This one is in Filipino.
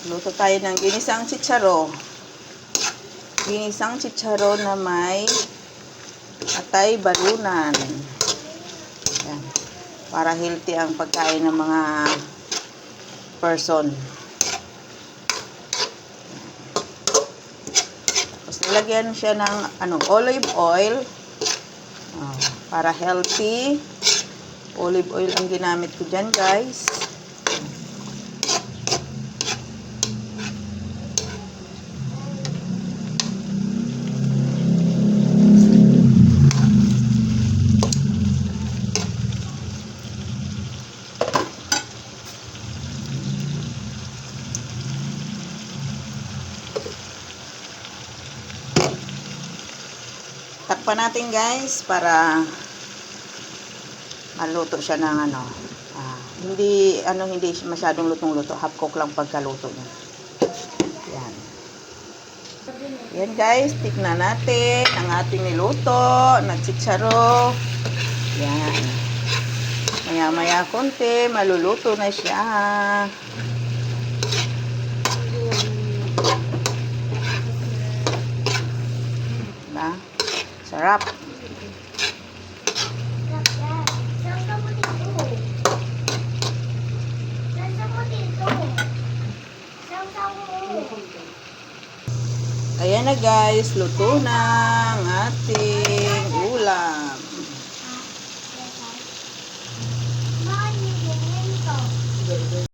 Luto tayo ng ginisang chicharo. Ginisang chicharo na may atay balunan. Yan. Para healthy ang pagkain ng mga person. Tapos nilagyan siya ng olive oil. Para healthy. Olive oil ang ginamit ko dyan, guys. Takpan natin, guys, para maluto siya ng hindi masyadong lutong-luto. Half cook lang pagkaluto niya. Yan. Yan, guys, tignan natin ang ating niluto na chicharo. Yan. Maya-maya konti, maluluto na siya. Diba? Sarap. Ayan na, guys, luto na ang ating ulam.